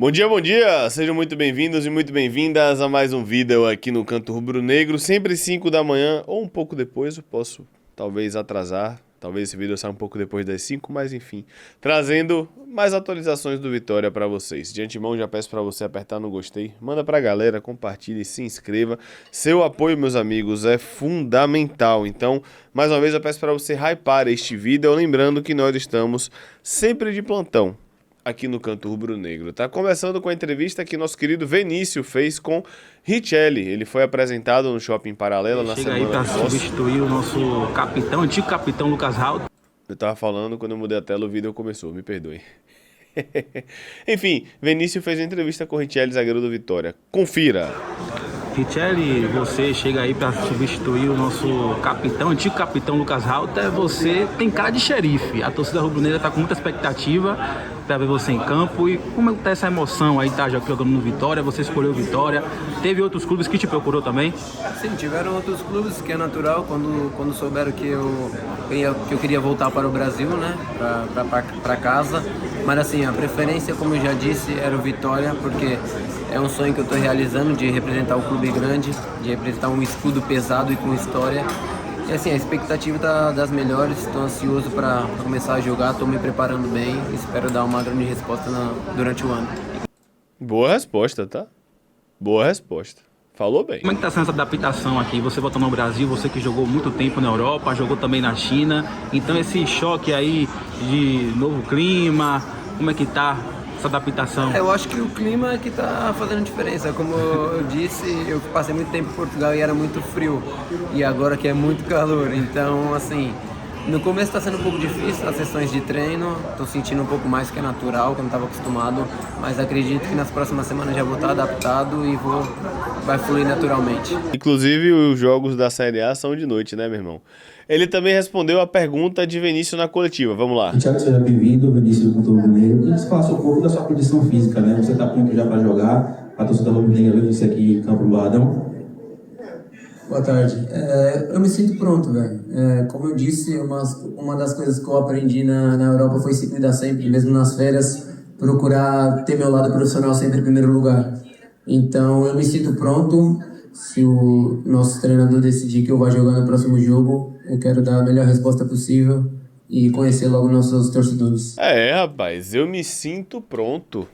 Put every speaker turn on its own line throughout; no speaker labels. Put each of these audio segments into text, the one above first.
Bom dia! Sejam muito bem-vindos e muito bem-vindas a mais um vídeo aqui no Canto Rubro Negro, sempre 5 da manhã ou um pouco depois, eu posso talvez atrasar, talvez esse vídeo saia um pouco depois das 5, mas enfim, trazendo mais atualizações do Vitória para vocês. De antemão já peço para você apertar no gostei, manda pra galera, compartilhe, se inscreva. Seu apoio, meus amigos, é fundamental, então, mais uma vez eu peço para você hypar este vídeo, lembrando que nós estamos sempre de plantão aqui no Canto Rubro Negro. Tá começando com a entrevista que nosso querido Vinícius fez com Richelli. Ele foi apresentado no Shopping Paralela na semana.
Chega aí para substituir o nosso capitão, antigo capitão Lucas Halter.
Eu tava falando, quando eu mudei a tela o vídeo começou, me perdoe. Enfim, Vinícius fez uma entrevista com Richelli, zagueiro do Vitória. Confira!
Richelli, você chega aí para substituir o nosso capitão, antigo capitão Lucas Halter. Você tem cara de xerife. A torcida rubro-negra está com muita expectativa para ver você em campo. E como é que tá essa emoção aí, tá jogando no Vitória? Você escolheu Vitória. Teve outros clubes que te procurou também?
Sim, tiveram outros clubes, que é natural, quando souberam que eu queria voltar para o Brasil, né, para casa. Mas assim, a preferência, como eu já disse, era o Vitória, porque é um sonho que eu estou realizando de representar um clube grande, de representar um escudo pesado e com história. E assim, a expectativa tá das melhores, estou ansioso para começar a jogar, estou me preparando bem, espero dar uma grande resposta durante o ano.
Boa resposta, tá? Boa resposta. Falou bem.
Como é que tá sendo essa adaptação aqui? Você voltando no Brasil, você que jogou muito tempo na Europa, jogou também na China. Então esse choque aí de novo clima, como é que tá essa adaptação?
Eu acho que o clima é que tá fazendo diferença. Como eu disse, eu passei muito tempo em Portugal e era muito frio. E agora que é muito calor. Então, assim, no começo está sendo um pouco difícil as sessões de treino. Estou sentindo um pouco mais que é natural, que eu não estava acostumado. Mas acredito que nas próximas semanas já vou estar adaptado e vai fluir naturalmente.
Inclusive, os jogos da Série A são de noite, né, meu irmão? Ele também respondeu a pergunta de Vinícius na coletiva. Vamos lá.
Thiago, seja bem-vindo, Vinícius do Canto Rubro Negro. E você falasse um pouco da sua condição física, né? Você está pronto já para jogar? A torcida rubro negra ver você aqui em Campo do Barradão?
Boa tarde. Eu me sinto pronto, velho. Como eu disse, uma das coisas que eu aprendi na Europa foi se cuidar sempre, mesmo nas férias, procurar ter meu lado profissional sempre em primeiro lugar. Então, eu me sinto pronto. Se o nosso treinador decidir que eu vou jogar no próximo jogo, eu quero dar a melhor resposta possível e conhecer logo nossos torcedores.
Rapaz, eu me sinto pronto.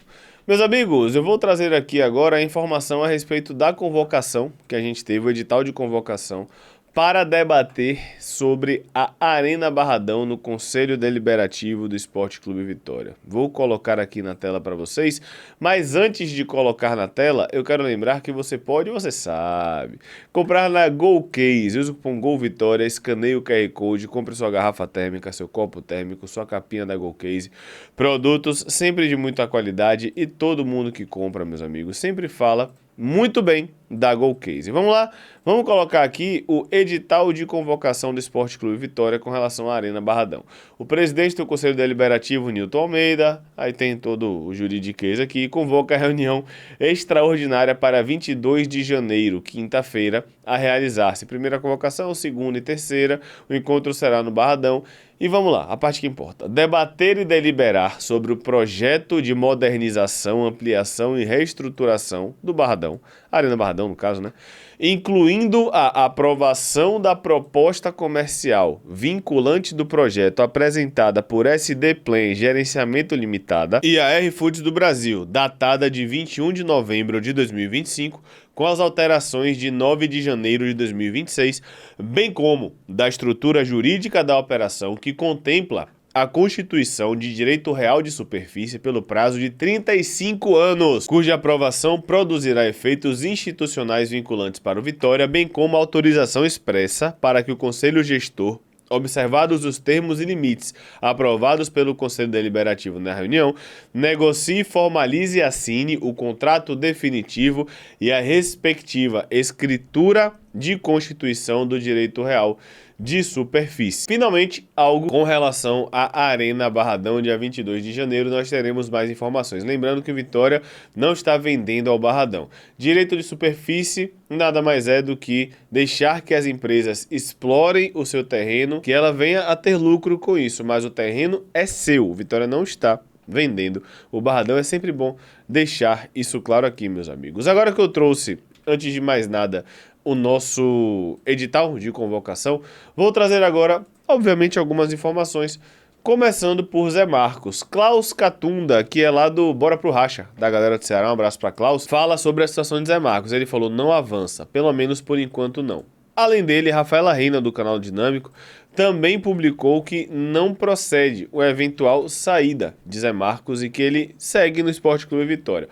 Meus amigos, eu vou trazer aqui agora a informação a respeito da convocação que a gente teve, o edital de convocação, para debater sobre a Arena Barradão no Conselho Deliberativo do Esporte Clube Vitória. Vou colocar aqui na tela para vocês, mas antes de colocar na tela, eu quero lembrar que você pode, você sabe, comprar na GoCase, use o cupom GOLVITORIA, escaneie o QR Code, compre sua garrafa térmica, seu copo térmico, sua capinha da GoCase, produtos sempre de muita qualidade e todo mundo que compra, meus amigos, sempre fala muito bem da GoCase. Vamos lá, vamos colocar aqui o edital de convocação do Esporte Clube Vitória com relação à Arena Barradão. O presidente do Conselho Deliberativo, Nilton Almeida, aí tem todo o juridiquês aqui, convoca a reunião extraordinária para 22 de janeiro, quinta-feira, a realizar-se. Primeira convocação, segunda e terceira, o encontro será no Barradão. E vamos lá, a parte que importa. Debater e deliberar sobre o projeto de modernização, ampliação e reestruturação do Barradão, Arena Barradão no caso, né? Incluindo a aprovação da proposta comercial vinculante do projeto apresentada por SD Plan Gerenciamento Limitada e a R Foods do Brasil, datada de 21 de novembro de 2025, com as alterações de 9 de janeiro de 2026, bem como da estrutura jurídica da operação que contempla a constituição de direito real de superfície pelo prazo de 35 anos, cuja aprovação produzirá efeitos institucionais vinculantes para o Vitória, bem como autorização expressa para que o Conselho Gestor, observados os termos e limites aprovados pelo Conselho Deliberativo na reunião, negocie, formalize e assine o contrato definitivo e a respectiva escritura de constituição do direito real de superfície. Finalmente, algo com relação à Arena Barradão, dia 22 de janeiro, nós teremos mais informações. Lembrando que o Vitória não está vendendo ao Barradão. Direito de superfície nada mais é do que deixar que as empresas explorem o seu terreno, que ela venha a ter lucro com isso, mas o terreno é seu. O Vitória não está vendendo o Barradão. É sempre bom deixar isso claro aqui, meus amigos. Agora que eu trouxe, antes de mais nada, o nosso edital de convocação, vou trazer agora, obviamente, algumas informações, começando por Zé Marcos. Klaus Catunda, que é lá do Bora Pro Racha, da galera do Ceará, um abraço para Klaus, fala sobre a situação de Zé Marcos. Ele falou, não avança, pelo menos por enquanto não. Além dele, Rafaela Reina, do canal Dinâmico, também publicou que não procede o eventual saída de Zé Marcos e que ele segue no Sport Clube Vitória.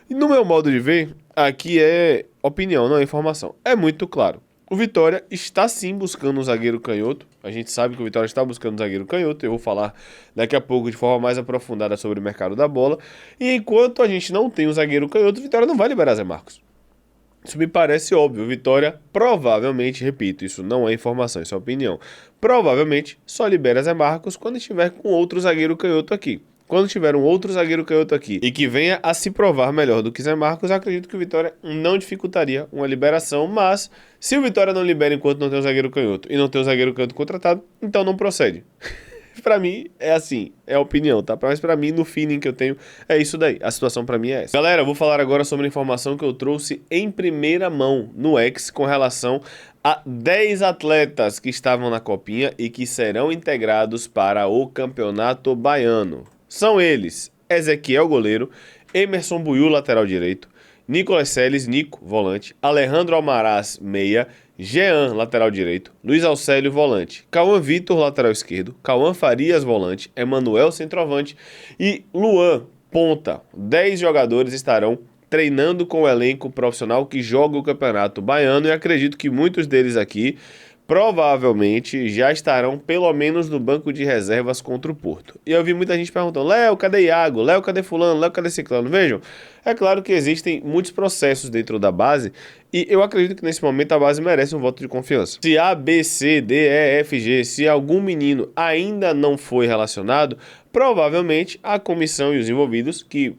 E no meu modo de ver, aqui é opinião, não é informação. É muito claro. O Vitória está sim buscando um zagueiro canhoto. A gente sabe que o Vitória está buscando um zagueiro canhoto. Eu vou falar daqui a pouco de forma mais aprofundada sobre o mercado da bola. E enquanto a gente não tem um zagueiro canhoto, o Vitória não vai liberar Zé Marcos. Isso me parece óbvio. O Vitória provavelmente, repito, isso não é informação, isso é opinião. Provavelmente só libera Zé Marcos quando estiver com outro zagueiro canhoto aqui. Quando tiver um outro zagueiro canhoto aqui e que venha a se provar melhor do que Zé Marcos, eu acredito que o Vitória não dificultaria uma liberação, mas se o Vitória não libera enquanto não tem um zagueiro canhoto e não tem um zagueiro canhoto contratado, então não procede. Pra mim, é assim, é a opinião, tá? Mas pra mim, no feeling que eu tenho, é isso daí. A situação pra mim é essa. Galera, eu vou falar agora sobre a informação que eu trouxe em primeira mão no X com relação a 10 atletas que estavam na Copinha e que serão integrados para o Campeonato Baiano. São eles, Ezequiel, goleiro, Emerson Buiú, lateral direito, Nicolas Seles, Nico, volante, Alejandro Almaraz, meia, Jean, lateral direito, Luiz Alcélio, volante, Cauã Vitor, lateral esquerdo, Cauã Farias, volante, Emanuel, centroavante e Luan, ponta. 10 jogadores estarão treinando com o elenco profissional que joga o Campeonato Baiano e acredito que muitos deles aqui provavelmente já estarão pelo menos no banco de reservas contra o Porto. E eu vi muita gente perguntando, Léo, cadê Iago? Léo, cadê fulano? Léo, cadê ciclano? Vejam, é claro que existem muitos processos dentro da base e eu acredito que nesse momento a base merece um voto de confiança. Se A, B, C, D, E, F, G, se algum menino ainda não foi relacionado, provavelmente a comissão e os envolvidos que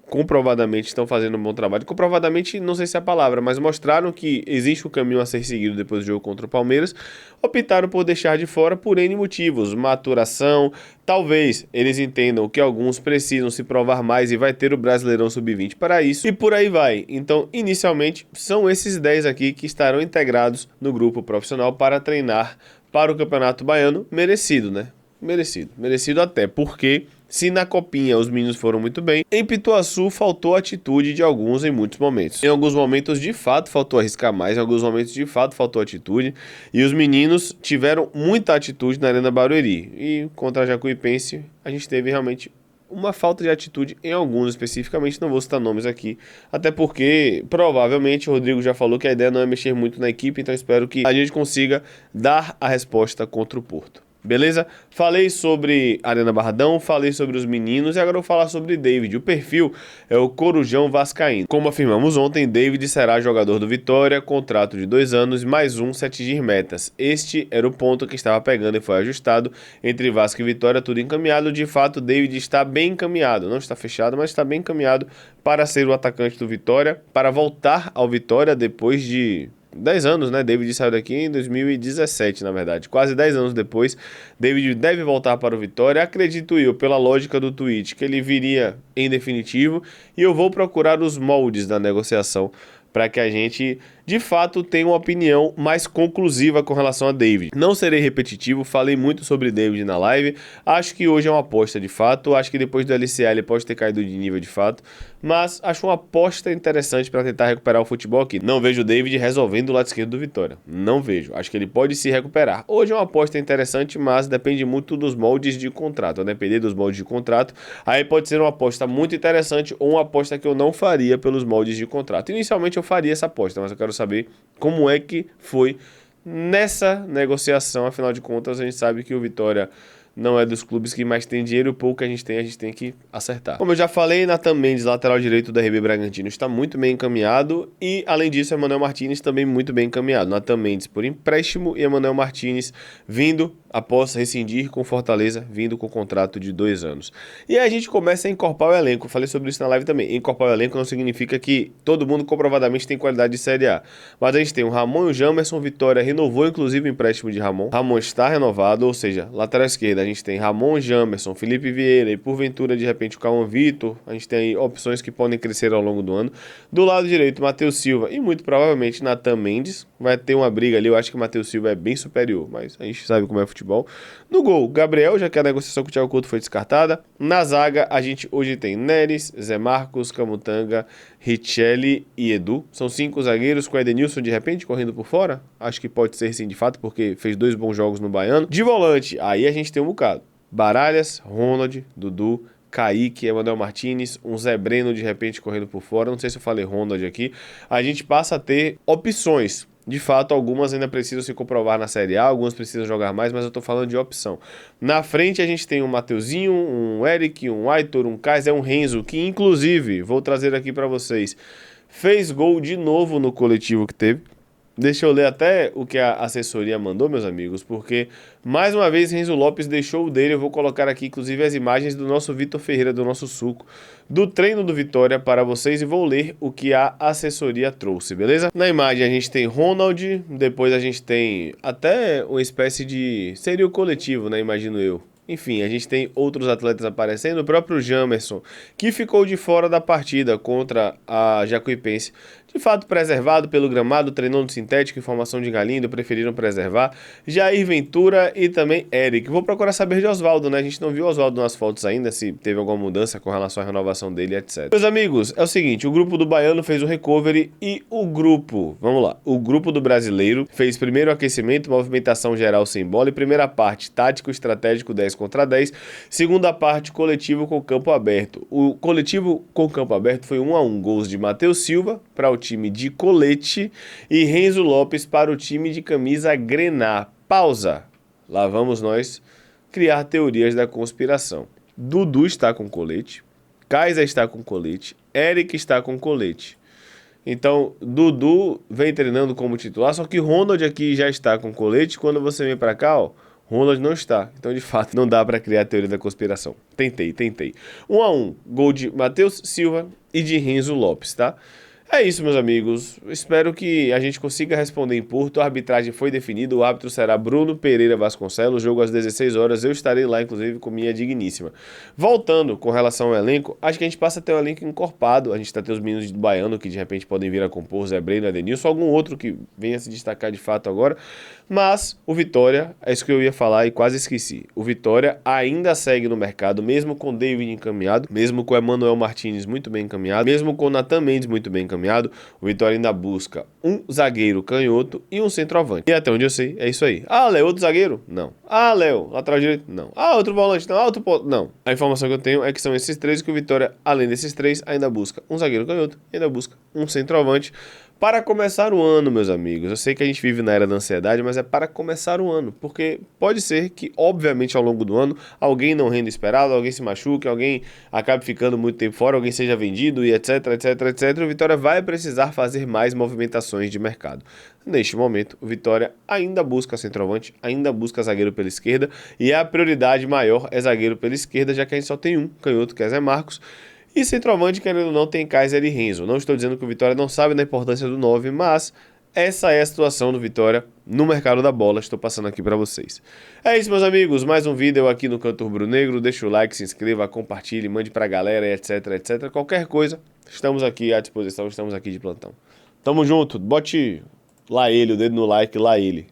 comprovadamente estão fazendo um bom trabalho. Comprovadamente, não sei se é a palavra, mas mostraram que existe um caminho a ser seguido depois do jogo contra o Palmeiras. Optaram por deixar de fora por N motivos. Maturação, talvez eles entendam que alguns precisam se provar mais e vai ter o Brasileirão Sub-20 para isso. E por aí vai. Então, inicialmente, são esses 10 aqui que estarão integrados no grupo profissional para treinar para o Campeonato Baiano. Merecido, né? Merecido até, porque se na Copinha os meninos foram muito bem, em Pituaçu faltou atitude de alguns em muitos momentos. Em alguns momentos, de fato, faltou arriscar mais, em alguns momentos, de fato, faltou atitude, e os meninos tiveram muita atitude na Arena Barueri. E contra a Jacuipense, a gente teve realmente uma falta de atitude em alguns especificamente, não vou citar nomes aqui, até porque provavelmente o Rodrigo já falou que a ideia não é mexer muito na equipe, então espero que a gente consiga dar a resposta contra o Porto. Beleza? Falei sobre Arena Barradão, falei sobre os meninos e agora eu vou falar sobre David. O perfil é o Corujão Vascaíno. Como afirmamos ontem, David será jogador do Vitória, contrato de 2 anos, mais um se atingir metas. Este era o ponto que estava pegando e foi ajustado entre Vasco e Vitória, tudo encaminhado. De fato, David está bem encaminhado, não está fechado, mas está bem encaminhado para ser o atacante do Vitória, para voltar ao Vitória depois de 10 anos, né? David saiu daqui em 2017, na verdade. Quase 10 anos depois, David deve voltar para o Vitória. Acredito eu, pela lógica do tweet, que ele viria em definitivo. E eu vou procurar os moldes da negociação para que a gente, de fato, tenha uma opinião mais conclusiva com relação a David. Não serei repetitivo, falei muito sobre David na live. Acho que hoje é uma aposta de fato. Acho que depois do LCA ele pode ter caído de nível de fato. Mas acho uma aposta interessante para tentar recuperar o futebol aqui. Não vejo o David resolvendo o lado esquerdo do Vitória. Não vejo. Acho que ele pode se recuperar. Hoje é uma aposta interessante, mas depende muito dos moldes de contrato. A depender dos moldes de contrato, aí pode ser uma aposta muito interessante ou uma aposta que eu não faria pelos moldes de contrato. Inicialmente eu faria essa aposta, mas eu quero saber como é que foi nessa negociação. Afinal de contas, a gente sabe que o Vitória não é dos clubes que mais tem dinheiro, o pouco que a gente tem que acertar. Como eu já falei, Nathan Mendes, lateral direito da RB Bragantino, está muito bem encaminhado e, além disso, Emanuel Martínez também muito bem encaminhado. Nathan Mendes por empréstimo e Emanuel Martínez vindo após rescindir com Fortaleza, vindo com contrato de 2 anos. E aí a gente começa a encorpar o elenco. Eu falei sobre isso na live também. Encorpar o elenco não significa que todo mundo comprovadamente tem qualidade de Série A. Mas a gente tem o Ramon e o Jamerson. Vitória renovou inclusive o empréstimo de Ramon. Ramon está renovado, ou seja, lateral esquerda. A gente tem Ramon, Jamerson, Felipe Vieira e porventura de repente o Cauã Vitor. A gente tem aí opções que podem crescer ao longo do ano. Do lado direito, Matheus Silva e muito provavelmente Natan Mendes. Vai ter uma briga ali, eu acho que o Matheus Silva é bem superior, mas a gente sabe como é futebol. No gol, Gabriel, já que a negociação com o Thiago Couto foi descartada. Na zaga, a gente hoje tem Neres, Zé Marcos, Camutanga, Richelli e Edu. São 5 zagueiros com Edenilson de repente correndo por fora. Acho que pode ser sim de fato, porque fez 2 bons jogos no Baiano. De volante, aí a gente tem um bocado. Baralhas, Ronald, Dudu, Kaique, Emanuel Martinez, um Zé Breno de repente correndo por fora. Não sei se eu falei Ronald aqui. A gente passa a ter opções. De fato, algumas ainda precisam se comprovar na Série A, algumas precisam jogar mais, mas eu tô falando de opção. Na frente a gente tem um Mateuzinho, um Eric, um Aitor, um Kaiser, um Renzo, que inclusive, vou trazer aqui para vocês, fez gol de novo no coletivo que teve. Deixa eu ler até o que a assessoria mandou, meus amigos, porque mais uma vez Renzo Lopes deixou o dele. Eu vou colocar aqui, inclusive, as imagens do nosso Vitor Ferreira, do nosso suco, do treino do Vitória para vocês e vou ler o que a assessoria trouxe, beleza? Na imagem a gente tem Ronald, depois a gente tem até uma espécie de... seria o coletivo, né? Imagino eu. Enfim, a gente tem outros atletas aparecendo, o próprio Jamerson, que ficou de fora da partida contra a Jacuipense. De fato, preservado pelo gramado, treinou no sintético, em formação de Galindo, preferiram preservar. Jair Ventura e também Eric. Vou procurar saber de Oswaldo, né? A gente não viu o Oswaldo nas fotos ainda, se teve alguma mudança com relação à renovação dele, etc. Meus amigos, é o seguinte, o grupo do Baiano fez o recovery e o grupo, vamos lá, o grupo do Brasileiro fez primeiro aquecimento, movimentação geral sem bola e primeira parte, tático estratégico 10 contra 10, segunda parte, coletivo com campo aberto. O coletivo com campo aberto foi 1-1, gols de Matheus Silva para o time de colete e Renzo Lopes para o time de camisa grená. Pausa. Lá vamos nós criar teorias da conspiração. Dudu está com colete, Kaiser está com colete, Eric está com colete. Então, Dudu vem treinando como titular, só que Ronald aqui já está com colete. Quando você vem para cá, ó, Ronald não está. Então, de fato, não dá para criar a teoria da conspiração. Tentei. 1-1, gol de Matheus Silva e de Renzo Lopes, tá? É isso, meus amigos. Espero que a gente consiga responder em Porto. A arbitragem foi definida. O árbitro será Bruno Pereira Vasconcelos. Jogo às 16 horas. Eu estarei lá, inclusive, com minha digníssima. Voltando com relação ao elenco, acho que a gente passa a ter um elenco encorpado. A gente tá tendo os meninos do Baiano que de repente podem vir a compor, Zé Breno, Edenilson, algum outro que venha se destacar de fato agora. Mas o Vitória, é isso que eu ia falar e quase esqueci. O Vitória ainda segue no mercado, mesmo com o David encaminhado, mesmo com o Emanuel Martinez muito bem encaminhado, mesmo com o Natan Mendes muito bem encaminhado. O Vitória ainda busca um zagueiro canhoto e um centroavante. E até onde eu sei, é isso aí. Ah, Léo, outro zagueiro? Não. Ah, Léo, lateral direito? Não. Ah, outro volante? Não. Ah, outro ponto? Não. A informação que eu tenho é que são esses três que o Vitória, além desses três, ainda busca um zagueiro canhoto e ainda busca um centroavante. Para começar o ano, meus amigos, eu sei que a gente vive na era da ansiedade, mas é para começar o ano, porque pode ser que, obviamente, ao longo do ano, alguém não renda esperado, alguém se machuque, alguém acabe ficando muito tempo fora, alguém seja vendido e etc. O Vitória vai precisar fazer mais movimentações de mercado. Neste momento, o Vitória ainda busca centroavante, ainda busca zagueiro pela esquerda, e a prioridade maior é zagueiro pela esquerda, já que a gente só tem um canhoto, que é Zé Marcos. E centroavante, querendo ou não, tem Kaiser e Renzo. Não estou dizendo que o Vitória não sabe da importância do 9, mas essa é a situação do Vitória no mercado da bola. Estou passando aqui para vocês. É isso, meus amigos. Mais um vídeo aqui no Canto Rubro-Negro. Deixa o like, se inscreva, compartilhe, mande para a galera, etc. Qualquer coisa, estamos aqui à disposição, estamos aqui de plantão. Tamo junto. Bote lá ele, o dedo no like, lá ele.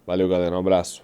Valeu, galera. Um abraço.